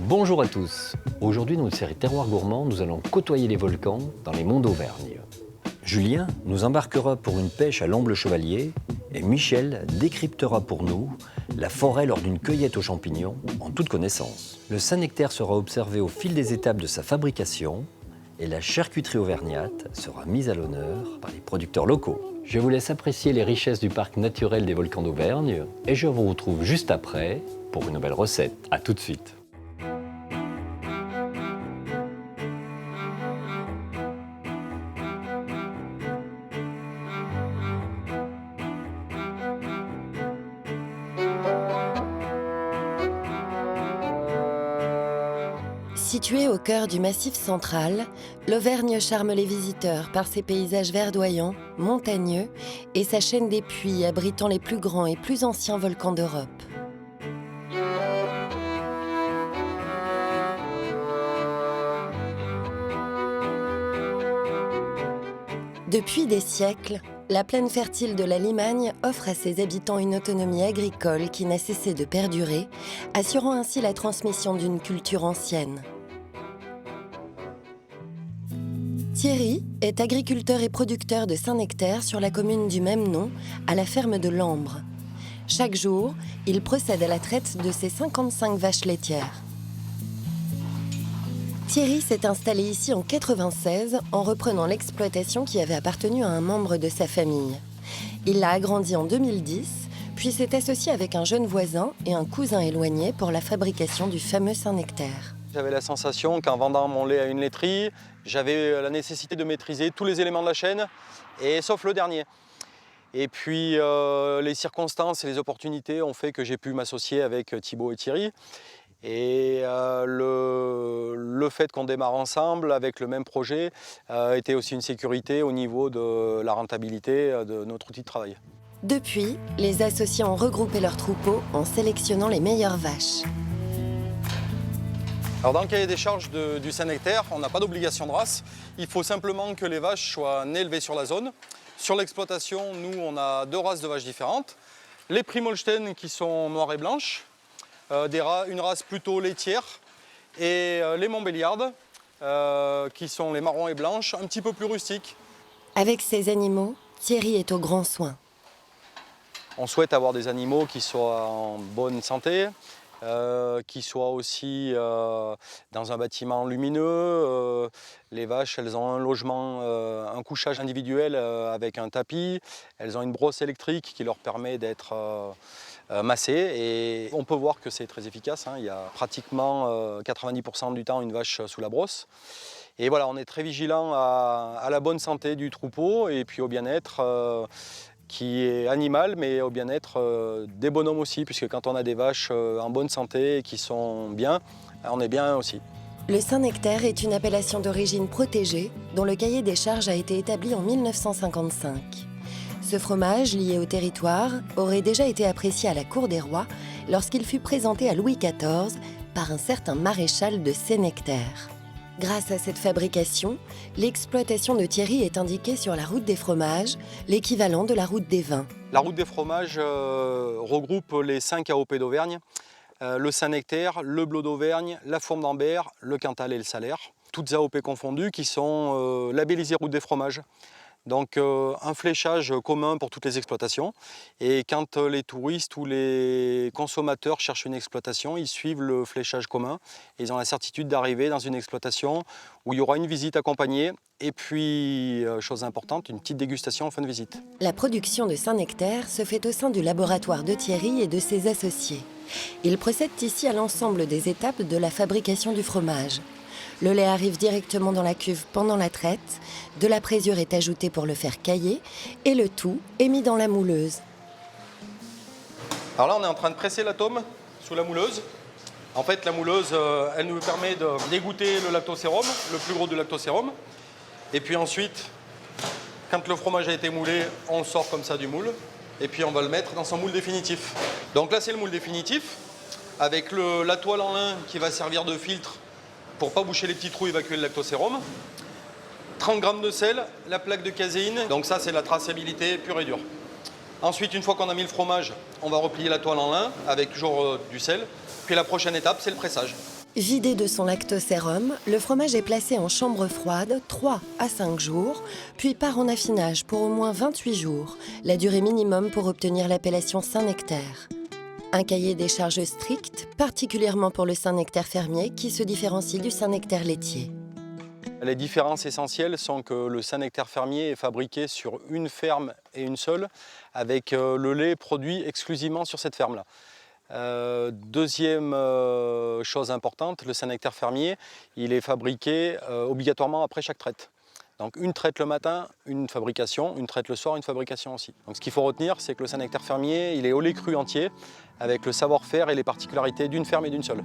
Bonjour à tous. Aujourd'hui, dans notre série Terroir Gourmand, nous allons côtoyer les volcans dans les monts d'Auvergne. Julien nous embarquera pour une pêche à l'amble chevalier et Michel décryptera pour nous la forêt lors d'une cueillette aux champignons en toute connaissance. Le Saint-Nectaire sera observé au fil des étapes de sa fabrication et la charcuterie auvergnate sera mise à l'honneur par les producteurs locaux. Je vous laisse apprécier les richesses du parc naturel des volcans d'Auvergne et je vous retrouve juste après pour une nouvelle recette. A tout de suite. Située au cœur du Massif central, l'Auvergne charme les visiteurs par ses paysages verdoyants, montagneux et sa chaîne des puits abritant les plus grands et plus anciens volcans d'Europe. Depuis des siècles, la plaine fertile de la Limagne offre à ses habitants une autonomie agricole qui n'a cessé de perdurer, assurant ainsi la transmission d'une culture ancienne. Thierry est agriculteur et producteur de Saint-Nectaire sur la commune du même nom, à la ferme de Lambre. Chaque jour, il procède à la traite de ses 55 vaches laitières. Thierry s'est installé ici en 1996 en reprenant l'exploitation qui avait appartenu à un membre de sa famille. Il l'a agrandi en 2010, puis s'est associé avec un jeune voisin et un cousin éloigné pour la fabrication du fameux Saint-Nectaire. J'avais la sensation qu'en vendant mon lait à une laiterie, j'avais la nécessité de maîtriser tous les éléments de la chaîne, sauf le dernier. Et puis les circonstances et les opportunités ont fait que j'ai pu m'associer avec Thibaut et Thierry. Et le fait qu'on démarre ensemble avec le même projet était aussi une sécurité au niveau de la rentabilité de notre outil de travail. Depuis, les associés ont regroupé leurs troupeaux en sélectionnant les meilleures vaches. Alors dans le cahier des charges du Saint-Nectaire, on n'a pas d'obligation de race. Il faut simplement que les vaches soient nées élevées sur la zone. Sur l'exploitation, nous, on a 2 races de vaches différentes. Les Primolstein qui sont noires et blanches, une race plutôt laitière, et les Montbéliardes qui sont les marrons et blanches, un petit peu plus rustiques. Avec ces animaux, Thierry est au grand soin. On souhaite avoir des animaux qui soient en bonne santé, qui soient aussi dans un bâtiment lumineux. Les vaches, elles ont un logement, un couchage individuel avec un tapis. Elles ont une brosse électrique qui leur permet d'être massées. Et on peut voir que c'est très efficace, hein. Il y a pratiquement 90% du temps une vache sous la brosse. Et voilà, on est très vigilant à la bonne santé du troupeau et puis au bien-être qui est animal, mais au bien-être des bonhommes aussi, puisque quand on a des vaches en bonne santé et qui sont bien, on est bien aussi. Le Saint-Nectaire est une appellation d'origine protégée dont le cahier des charges a été établi en 1955. Ce fromage, lié au territoire, aurait déjà été apprécié à la cour des rois lorsqu'il fut présenté à Louis XIV par un certain maréchal de Saint-Nectaire. Grâce à cette fabrication, l'exploitation de Thierry est indiquée sur la route des fromages, l'équivalent de la route des vins. La route des fromages regroupe les 5 AOP d'Auvergne, le Saint-Nectaire, le Blot d'Auvergne, la Fourme d'Ambert, le Cantal et le Salaire. Toutes AOP confondues qui sont labellisées route des fromages. Donc un fléchage commun pour toutes les exploitations. Et quand les touristes ou les consommateurs cherchent une exploitation, ils suivent le fléchage commun. Et ils ont la certitude d'arriver dans une exploitation où il y aura une visite accompagnée. Et puis, chose importante, une petite dégustation en fin de visite. La production de Saint-Nectaire se fait au sein du laboratoire de Thierry et de ses associés. Ils procèdent ici à l'ensemble des étapes de la fabrication du fromage. Le lait arrive directement dans la cuve pendant la traite, de la présure est ajoutée pour le faire cailler et le tout est mis dans la mouleuse. Alors là, on est en train de presser l'atome sous la mouleuse. En fait, la mouleuse, elle nous permet de dégoûter le lactosérum, le plus gros du lactosérum. Et puis ensuite, quand le fromage a été moulé, on le sort comme ça du moule. Et puis on va le mettre dans son moule définitif. Donc là, c'est le moule définitif, avec la toile en lin qui va servir de filtre pour ne pas boucher les petits trous, évacuer le lactosérum. 30 g de sel, la plaque de caséine, donc ça c'est la traçabilité pure et dure. Ensuite, une fois qu'on a mis le fromage, on va replier la toile en lin avec toujours du sel. Puis la prochaine étape, c'est le pressage. Vidé de son lactosérum, le fromage est placé en chambre froide 3 à 5 jours, puis part en affinage pour au moins 28 jours, la durée minimum pour obtenir l'appellation Saint-Nectaire. Un cahier des charges strict, particulièrement pour le Saint-Nectaire fermier qui se différencie du Saint-Nectaire laitier. Les différences essentielles sont que le Saint-Nectaire fermier est fabriqué sur une ferme et une seule, avec le lait produit exclusivement sur cette ferme-là. Deuxième chose importante, le Saint-Nectaire fermier, il est fabriqué obligatoirement après chaque traite. Donc une traite le matin, une fabrication, une traite le soir, une fabrication aussi. Donc ce qu'il faut retenir, c'est que le Saint-Nectaire fermier, il est au lait cru entier, avec le savoir-faire et les particularités d'une ferme et d'une seule.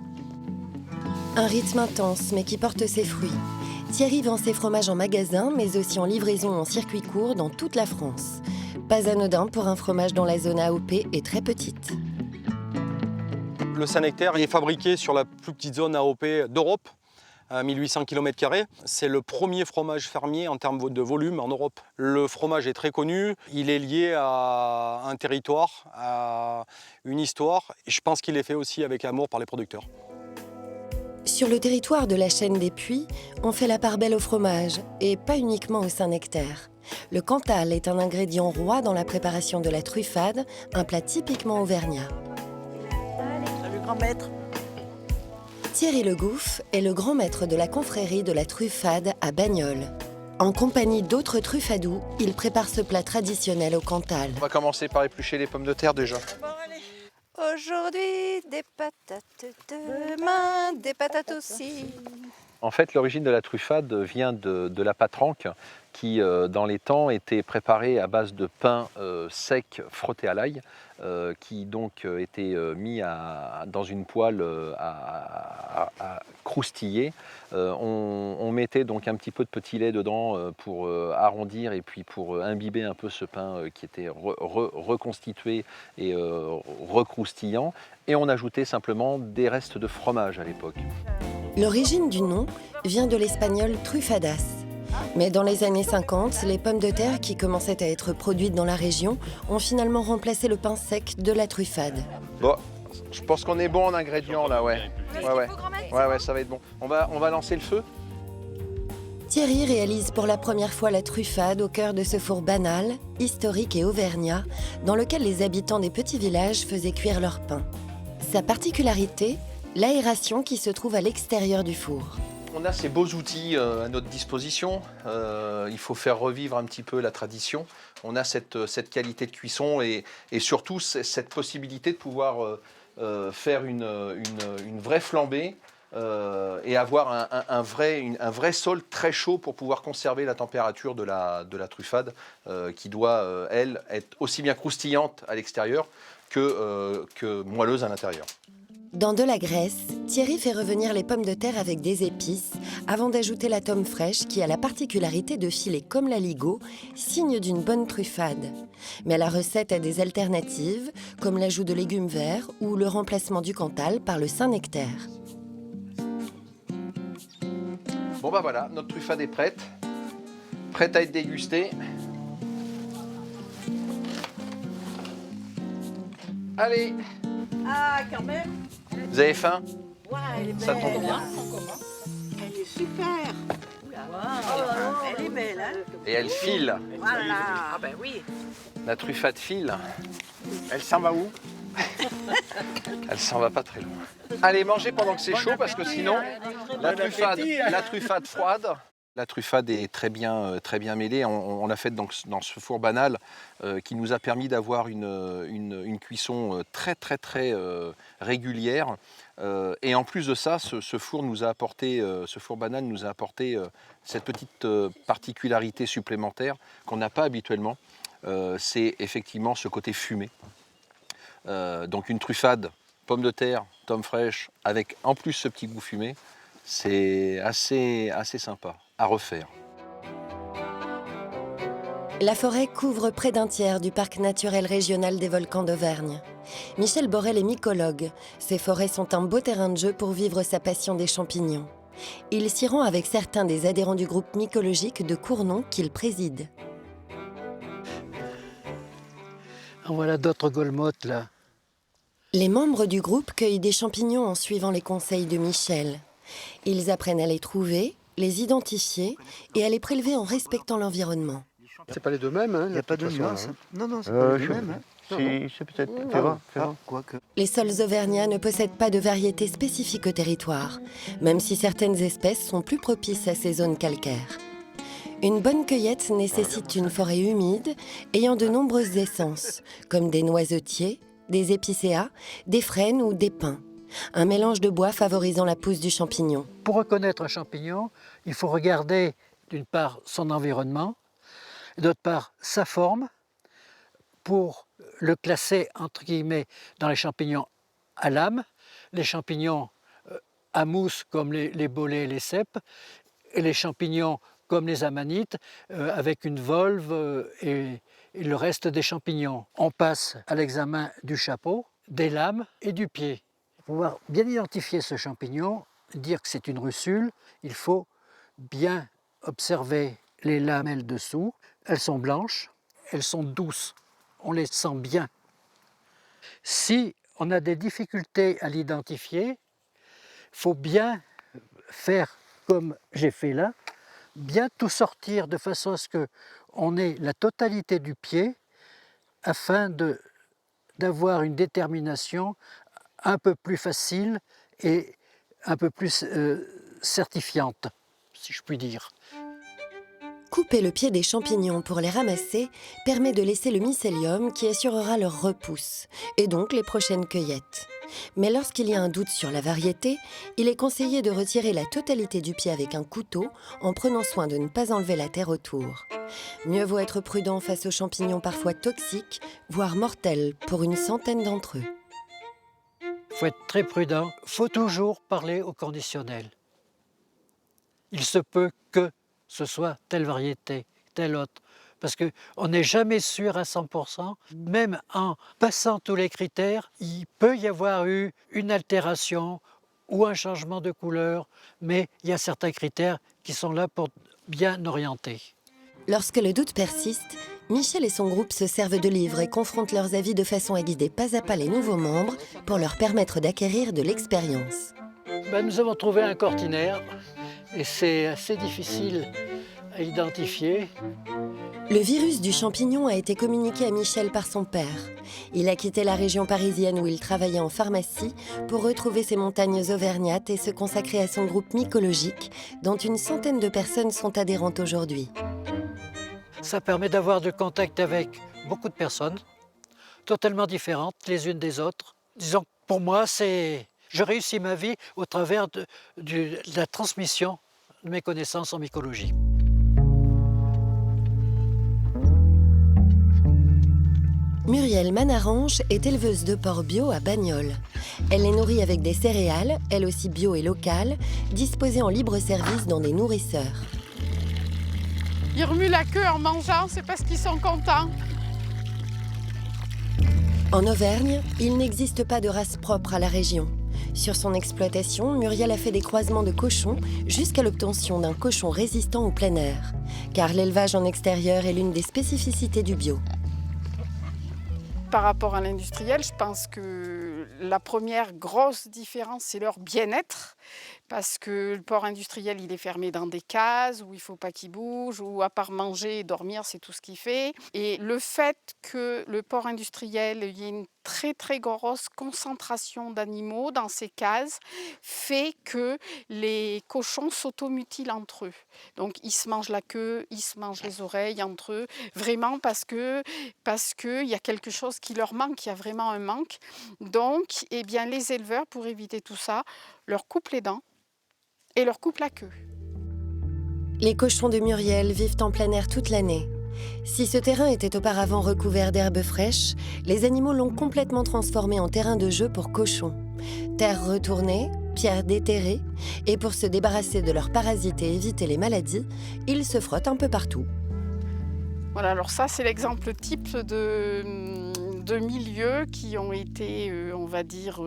Un rythme intense, mais qui porte ses fruits. Thierry vend ses fromages en magasin, mais aussi en livraison en circuit court dans toute la France. Pas anodin pour un fromage dont la zone AOP est très petite. Le Saint-Nectaire est fabriqué sur la plus petite zone AOP d'Europe, à 1800 km². C'est le premier fromage fermier en termes de volume en Europe. Le fromage est très connu, il est lié à un territoire, à une histoire. Et je pense qu'il est fait aussi avec amour par les producteurs. Sur le territoire de la chaîne des Puys, on fait la part belle au fromage, et pas uniquement au Saint-Nectaire. Le Cantal est un ingrédient roi dans la préparation de la truffade, un plat typiquement auvergnat. Salut grand-maître. Thierry Le Gouff est le grand maître de la confrérie de la truffade à Bagnoles. En compagnie d'autres truffadous, il prépare ce plat traditionnel au Cantal. On va commencer par éplucher les pommes de terre déjà. Bon, allez. Aujourd'hui, des patates, demain, des patates aussi. En fait, l'origine de la truffade vient de la patranque qui, dans les temps, était préparée à base de pain sec frotté à l'ail, qui donc était mis dans une poêle à croustiller. On mettait donc un petit peu de petit lait dedans pour arrondir et puis pour imbiber un peu ce pain qui était reconstitué et recroustillant. Et on ajoutait simplement des restes de fromage à l'époque. L'origine du nom vient de l'espagnol trufadas. Mais dans les années 50, les pommes de terre qui commençaient à être produites dans la région ont finalement remplacé le pain sec de la truffade. Bon, je pense qu'on est bon en ingrédients là, ouais. Ouais, ça va être bon. On va lancer le feu. Thierry réalise pour la première fois la truffade au cœur de ce four banal, historique et auvergnat, dans lequel les habitants des petits villages faisaient cuire leur pain. Sa particularité, l'aération qui se trouve à l'extérieur du four. On a ces beaux outils à notre disposition. Il faut faire revivre un petit peu la tradition. On a cette qualité de cuisson et surtout cette possibilité de pouvoir faire une vraie flambée et avoir un vrai sol très chaud pour pouvoir conserver la température de la truffade qui doit, elle, être aussi bien croustillante à l'extérieur que moelleuse à l'intérieur. Dans de la graisse, Thierry fait revenir les pommes de terre avec des épices avant d'ajouter la tome fraîche qui a la particularité de filer comme l'aligot, signe d'une bonne truffade. Mais la recette a des alternatives, comme l'ajout de légumes verts ou le remplacement du Cantal par le Saint-Nectaire. Bon bah voilà, notre truffade est prête à être dégustée. Allez, Ah, quand même. vous avez faim? Ouais, elle est belle. Ça tombe bien. Elle est super. Elle est belle, hein. Et elle file, Voilà. Ah ben oui. la truffade file. Elle s'en va où? Elle s'en va pas très loin. Allez, mangez pendant que c'est chaud parce que sinon, la truffade froide. La truffade est très bien mêlée. On l'a faite donc dans ce four banal qui nous a permis d'avoir une cuisson très régulière. Et en plus de ça, ce four banal nous a apporté cette petite particularité supplémentaire qu'on n'a pas habituellement. C'est effectivement ce côté fumé. Donc une truffade, pommes de terre, tomes fraîches, avec en plus ce petit goût fumé, c'est assez sympa à refaire. La forêt couvre près d'un tiers du parc naturel régional des volcans d'Auvergne. Michel Borel est mycologue. Ces forêts sont un beau terrain de jeu pour vivre sa passion des champignons. Il s'y rend avec certains des adhérents du groupe mycologique de Cournon qu'il préside. En voilà d'autres golmottes là. Les membres du groupe cueillent des champignons en suivant les conseils de Michel. Ils apprennent à les trouver, les identifier et à les prélever en respectant l'environnement. C'est pas les deux mêmes, hein. Il n'y a pas de nuance. Non, c'est pas les mêmes. Hein. C'est peut-être. Fais voir. Quoique. Les sols auvergnats ne possèdent pas de variétés spécifiques au territoire, même si certaines espèces sont plus propices à ces zones calcaires. Une bonne cueillette nécessite une forêt humide ayant de nombreuses essences, comme des noisetiers, des épicéas, des frênes ou des pins. Un mélange de bois favorisant la pousse du champignon. Pour reconnaître un champignon, il faut regarder d'une part son environnement, et d'autre part sa forme, pour le classer entre guillemets dans les champignons à lame, les champignons à mousse comme les bolets et les cèpes, et les champignons comme les amanites avec une volve et le reste des champignons. On passe à l'examen du chapeau, des lames et du pied. Pour pouvoir bien identifier ce champignon, dire que c'est une russule, il faut bien observer les lamelles dessous. Elles sont blanches, elles sont douces, on les sent bien. Si on a des difficultés à l'identifier, il faut bien faire comme j'ai fait là, bien tout sortir de façon à ce qu'on ait la totalité du pied afin d'avoir une détermination un peu plus facile et un peu plus certifiante, si je puis dire. Couper le pied des champignons pour les ramasser permet de laisser le mycélium qui assurera leur repousse, et donc les prochaines cueillettes. Mais lorsqu'il y a un doute sur la variété, il est conseillé de retirer la totalité du pied avec un couteau en prenant soin de ne pas enlever la terre autour. Mieux vaut être prudent face aux champignons parfois toxiques, voire mortels pour une centaine d'entre eux. Il faut être très prudent, il faut toujours parler au conditionnel. Il se peut que ce soit telle variété, telle autre, parce qu'on n'est jamais sûr à 100%. Même en passant tous les critères, il peut y avoir eu une altération ou un changement de couleur, mais il y a certains critères qui sont là pour bien orienter. Lorsque le doute persiste, Michel et son groupe se servent de livres et confrontent leurs avis de façon à guider pas à pas les nouveaux membres pour leur permettre d'acquérir de l'expérience. Nous avons trouvé un cortinaire et c'est assez difficile à identifier. Le virus du champignon a été communiqué à Michel par son père. Il a quitté la région parisienne où il travaillait en pharmacie pour retrouver ses montagnes auvergnates et se consacrer à son groupe mycologique, dont une centaine de personnes sont adhérentes aujourd'hui. Ça permet d'avoir du contact avec beaucoup de personnes, totalement différentes les unes des autres. Disons que pour moi, je réussis ma vie au travers de la transmission de mes connaissances en mycologie. Muriel Manarange est éleveuse de porcs bio à Bagnols. Elle les nourrit avec des céréales, elles aussi bio et locales, disposées en libre service dans des nourrisseurs. Ils remuent la queue en mangeant, c'est parce qu'ils sont contents. En Auvergne, il n'existe pas de race propre à la région. Sur son exploitation, Muriel a fait des croisements de cochons jusqu'à l'obtention d'un cochon résistant au plein air. Car l'élevage en extérieur est l'une des spécificités du bio. Par rapport à l'industriel, je pense que la première grosse différence, c'est leur bien-être. Parce que le porc industriel, il est fermé dans des cases où il ne faut pas qu'il bouge, où à part manger et dormir, c'est tout ce qu'il fait. Et le fait que le porc industriel, il y ait une très très grosse concentration d'animaux dans ces cases, fait que les cochons s'automutilent entre eux. Donc ils se mangent la queue, ils se mangent les oreilles entre eux, vraiment parce que y a quelque chose qui leur manque, il y a vraiment un manque. Donc eh bien, les éleveurs, pour éviter tout ça, leur coupent les dents et leur coupent la queue. Les cochons de Muriel vivent en plein air toute l'année. Si ce terrain était auparavant recouvert d'herbes fraîches, les animaux l'ont complètement transformé en terrain de jeu pour cochons. Terre retournée, pierres déterrées, et pour se débarrasser de leurs parasites et éviter les maladies, ils se frottent un peu partout. Voilà, alors ça c'est l'exemple type de milieux qui ont été, on va dire,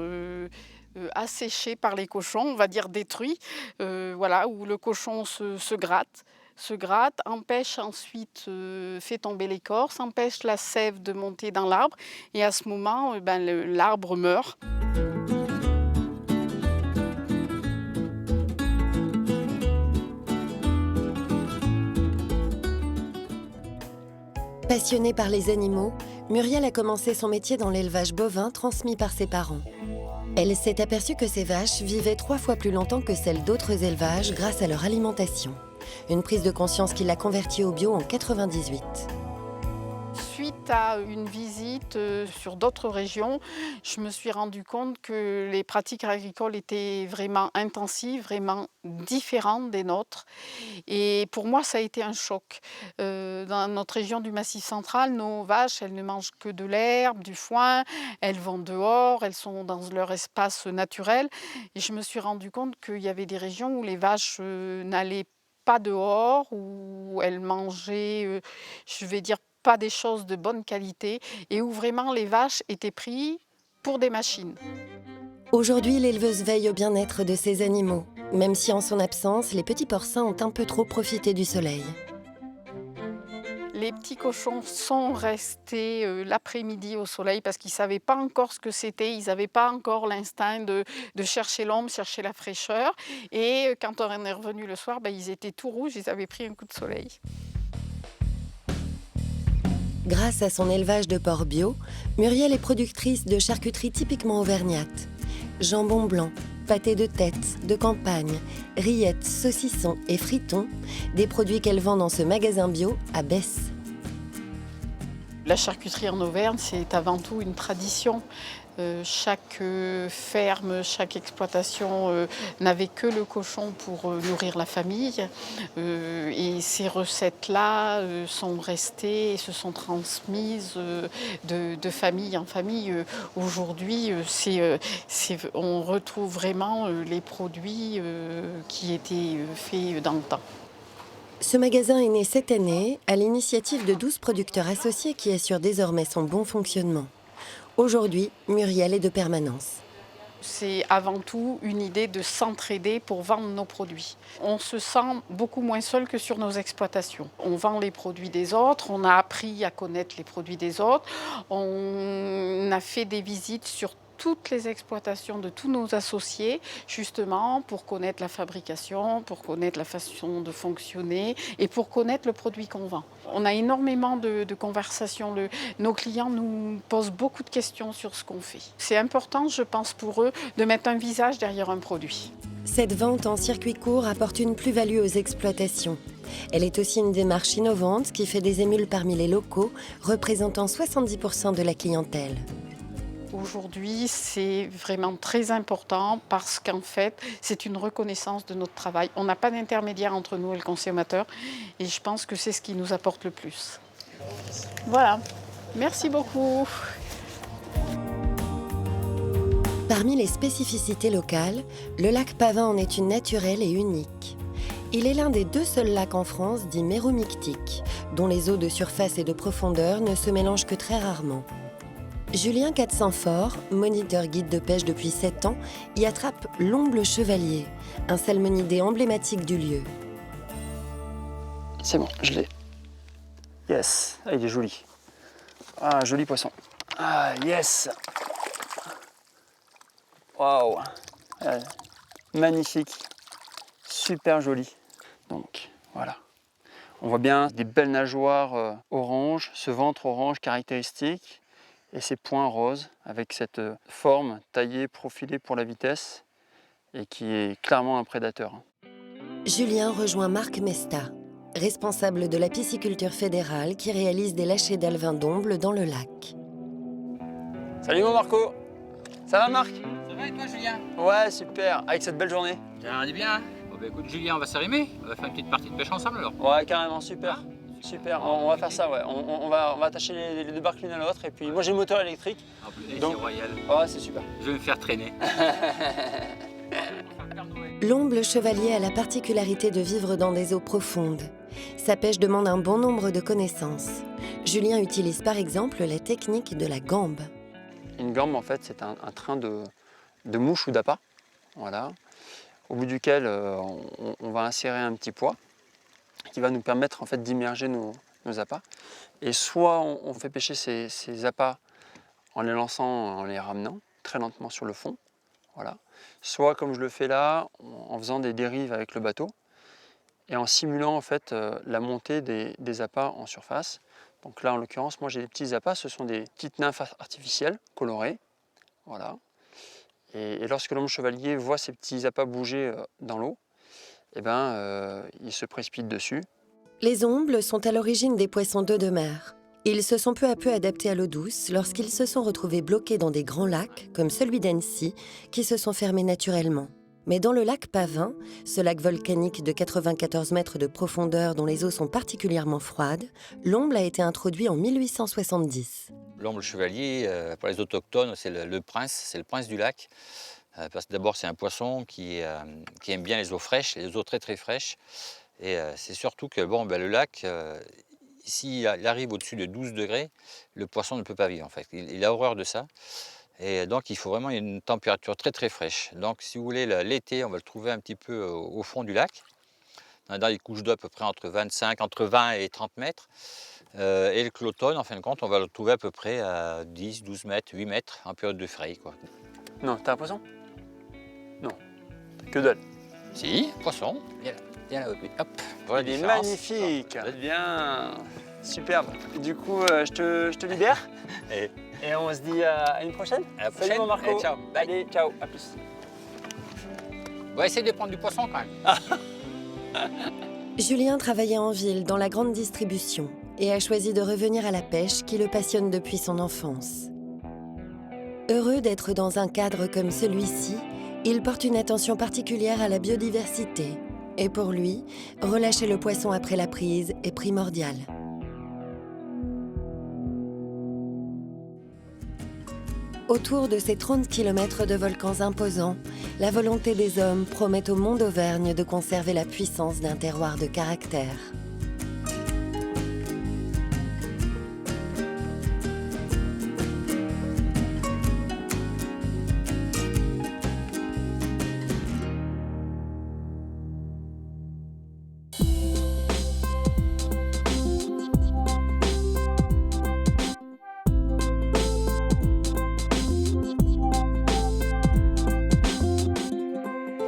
asséchés par les cochons, on va dire détruits, voilà, où le cochon se gratte, se gratte, empêche ensuite, fait tomber l'écorce, empêche la sève de monter dans l'arbre et à ce moment, l'arbre meurt. Passionnée par les animaux, Muriel a commencé son métier dans l'élevage bovin transmis par ses parents. Elle s'est aperçue que ces vaches vivaient 3 fois plus longtemps que celles d'autres élevages grâce à leur alimentation. Une prise de conscience qui l'a convertie au bio en 98. Suite à une visite sur d'autres régions, je me suis rendu compte que les pratiques agricoles étaient vraiment intensives, vraiment différentes des nôtres. Et pour moi, ça a été un choc. Dans notre région du Massif central, nos vaches, elles ne mangent que de l'herbe, du foin, elles vont dehors, elles sont dans leur espace naturel. Et je me suis rendu compte qu'il y avait des régions où les vaches n'allaient pas dehors, où elles mangeaient, je vais dire, pas des choses de bonne qualité et où vraiment les vaches étaient prises pour des machines. Aujourd'hui, l'éleveuse veille au bien-être de ses animaux, même si en son absence, les petits porcins ont un peu trop profité du soleil. Les petits cochons sont restés l'après-midi au soleil parce qu'ils ne savaient pas encore ce que c'était, ils n'avaient pas encore l'instinct de chercher l'ombre, chercher la fraîcheur. Et quand on est revenu le soir, ils étaient tout rouges, ils avaient pris un coup de soleil. Grâce à son élevage de porcs bio, Muriel est productrice de charcuterie typiquement auvergnate. Jambon blanc, pâté de tête, de campagne, rillettes, saucissons et fritons, des produits qu'elle vend dans ce magasin bio à Besse. La charcuterie en Auvergne, c'est avant tout une tradition. Chaque ferme, chaque exploitation n'avait que le cochon pour nourrir la famille. Et ces recettes-là sont restées et se sont transmises de famille en famille. Aujourd'hui, on retrouve vraiment les produits qui étaient faits dans le temps. Ce magasin est né cette année à l'initiative de 12 producteurs associés qui assurent désormais son bon fonctionnement. Aujourd'hui, Muriel est de permanence. C'est avant tout une idée de s'entraider pour vendre nos produits. On se sent beaucoup moins seul que sur nos exploitations. On vend les produits des autres, on a appris à connaître les produits des autres, on a fait des visites sur toutes les exploitations de tous nos associés, justement pour connaître la fabrication, pour connaître la façon de fonctionner et pour connaître le produit qu'on vend. On a énormément de conversations. Nos clients nous posent beaucoup de questions sur ce qu'on fait. C'est important, je pense, pour eux, de mettre un visage derrière un produit. Cette vente en circuit court apporte une plus-value aux exploitations. Elle est aussi une démarche innovante qui fait des émules parmi les locaux, représentant 70% de la clientèle. Aujourd'hui, c'est vraiment très important parce qu'en fait, c'est une reconnaissance de notre travail. On n'a pas d'intermédiaire entre nous et le consommateur et je pense que c'est ce qui nous apporte le plus. Voilà, merci beaucoup. Parmi les spécificités locales, le lac Pavin en est une naturelle et unique. Il est l'un des 2 seuls lacs en France dits méromictiques, dont les eaux de surface et de profondeur ne se mélangent que très rarement. Julien Quatresaint-Fort, moniteur guide de pêche depuis 7 ans, y attrape l'omble chevalier, un salmonidé emblématique du lieu. C'est bon, je l'ai. Yes, ah, il est joli. Ah, joli poisson. Ah, yes. Waouh. Magnifique. Super joli. Donc, voilà. On voit bien des belles nageoires orange, ce ventre orange caractéristique. Et ces points roses avec cette forme taillée, profilée pour la vitesse et qui est clairement un prédateur. Julien rejoint Marc Mesta, responsable de la pisciculture fédérale qui réalise des lâchers d'alevins d'omble dans le lac. Salut mon Marco. Ça va Marc? Ça va et toi Julien? Ouais, super, avec cette belle journée. On est bien. Bon bah écoute Julien, on va s'arrimer, on va faire une petite partie de pêche ensemble alors. Ouais, carrément, super. Super, on va faire ça, ouais. On va attacher les 2 barques l'une à l'autre. Et puis moi j'ai le moteur électrique. En plus, donc c'est royal. Ouais, c'est super. Je vais me faire traîner. L'omble chevalier a la particularité de vivre dans des eaux profondes. Sa pêche demande un bon nombre de connaissances. Julien utilise par exemple la technique de la gambe. Une gambe, en fait, c'est un train de mouche ou d'appât. Voilà. Au bout duquel on va insérer un petit poids. qui va nous permettre en fait d'immerger nos appâts. Et soit on fait pêcher ces appâts en les lançant, en les ramenant très lentement sur le fond, voilà. Soit comme je le fais là, en faisant des dérives avec le bateau et en simulant en fait la montée des appâts en surface. Donc là en l'occurrence, moi j'ai des petits appâts, ce sont des petites nymphes artificielles colorées, voilà. Et lorsque l'homme chevalier voit ces petits appâts bouger dans l'eau, eh ben, il se précipite dessus. Les ombles sont à l'origine des poissons d'eau de mer. Ils se sont peu à peu adaptés à l'eau douce lorsqu'ils se sont retrouvés bloqués dans des grands lacs, comme celui d'Annecy, qui se sont fermés naturellement. Mais dans le lac Pavin, ce lac volcanique de 94 mètres de profondeur dont les eaux sont particulièrement froides, l'omble a été introduit en 1870. L'omble chevalier, pour les autochtones, c'est le prince du lac. Parce que d'abord, c'est un poisson qui aime bien les eaux fraîches, les eaux très très fraîches. Et c'est surtout que le lac, s'il il arrive au-dessus de 12 degrés, le poisson ne peut pas vivre en fait. Il a horreur de ça. Et donc il faut vraiment une température très très fraîche. Donc si vous voulez, l'été, on va le trouver un petit peu au fond du lac, dans les couches d'eau à peu près entre 20 et 30 mètres. Et l'automne, en fin de compte, on va le trouver à peu près à 10, 12 mètres, 8 mètres en période de fraye, quoi. Non, t'as un poisson? Non, que dalle. Si, poisson, viens là, hop. Voilà, il est magnifique, bien, superbe. Et du coup, je te libère et on se dit à une prochaine. À la prochaine. Salut mon Marco. Allez, ciao. Bye. Allez, ciao, à plus. On va essayer de prendre du poisson quand même. Julien travaillait en ville dans la grande distribution et a choisi de revenir à la pêche qui le passionne depuis son enfance. Heureux d'être dans un cadre comme celui-ci, il porte une attention particulière à la biodiversité. Et pour lui, relâcher le poisson après la prise est primordial. Autour de ces 30 km de volcans imposants, la volonté des hommes promet au monde Auvergne de conserver la puissance d'un terroir de caractère.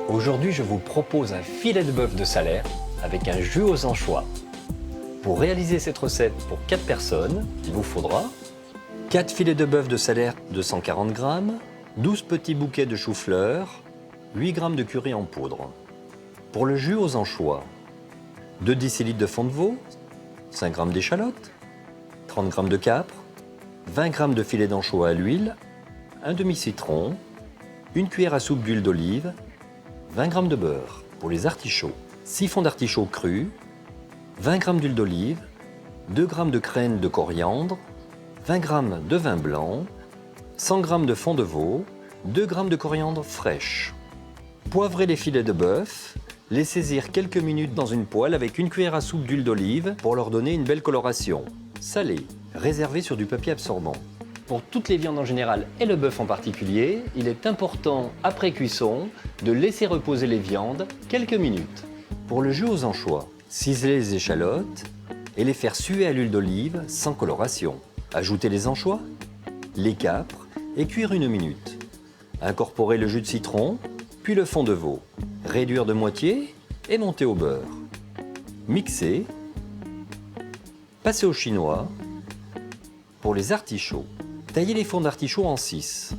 Aujourd'hui, je vous propose un filet de bœuf de Salaire avec un jus aux anchois. Pour réaliser cette recette pour 4 personnes, il vous faudra 4 filets de bœuf de Salaire de 140 g, 12 petits bouquets de chou-fleur, 8 g de curry en poudre. Pour le jus aux anchois, 2 décilitres de fond de veau, 5 g d'échalotes, 30 g de capre, 20 g de filet d'anchois à l'huile, un demi-citron, une cuillère à soupe d'huile d'olive, 20 g de beurre. Pour les artichauts, 6 fonds d'artichauts crus, 20 g d'huile d'olive, 2 g de graines de coriandre, 20 g de vin blanc, 100 g de fond de veau, 2 g de coriandre fraîche. Poivrez les filets de bœuf, les saisir quelques minutes dans une poêle avec une cuillère à soupe d'huile d'olive pour leur donner une belle coloration. Salez, réservez sur du papier absorbant. Pour toutes les viandes en général et le bœuf en particulier, il est important, après cuisson, de laisser reposer les viandes quelques minutes. Pour le jus aux anchois, ciseler les échalotes et les faire suer à l'huile d'olive sans coloration. Ajoutez les anchois, les capres et cuire 1 minute. Incorporez le jus de citron, puis le fond de veau. Réduire de moitié et monter au beurre. Mixer. Passer au chinois. Pour les artichauts, taillez les fonds d'artichaut en 6.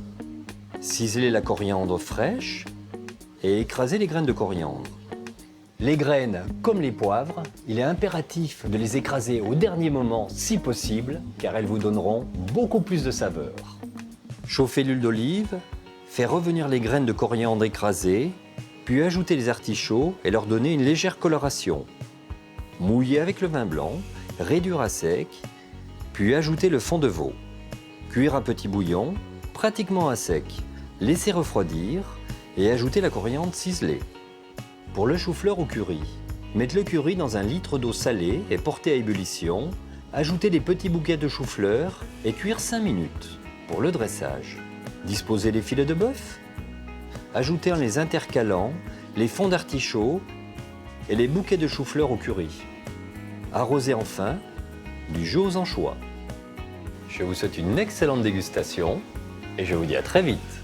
Ciselez la coriandre fraîche et écrasez les graines de coriandre. Les graines, comme les poivres, il est impératif de les écraser au dernier moment si possible, car elles vous donneront beaucoup plus de saveur. Chauffez l'huile d'olive, faire revenir les graines de coriandre écrasées, puis ajouter les artichauts et leur donner une légère coloration. Mouillez avec le vin blanc, réduire à sec, puis ajouter le fond de veau. Cuire un petit bouillon, pratiquement à sec. Laissez refroidir et ajouter la coriandre ciselée. Pour le chou-fleur au curry, mettez le curry dans 1 litre d'eau salée et portez à ébullition. Ajoutez les petits bouquets de chou-fleur et cuire 5 minutes. Pour le dressage, disposez les filets de bœuf. Ajoutez en les intercalant les fonds d'artichaut et les bouquets de chou-fleur au curry. arrosez enfin du jus aux anchois. Je vous souhaite une excellente dégustation et je vous dis à très vite.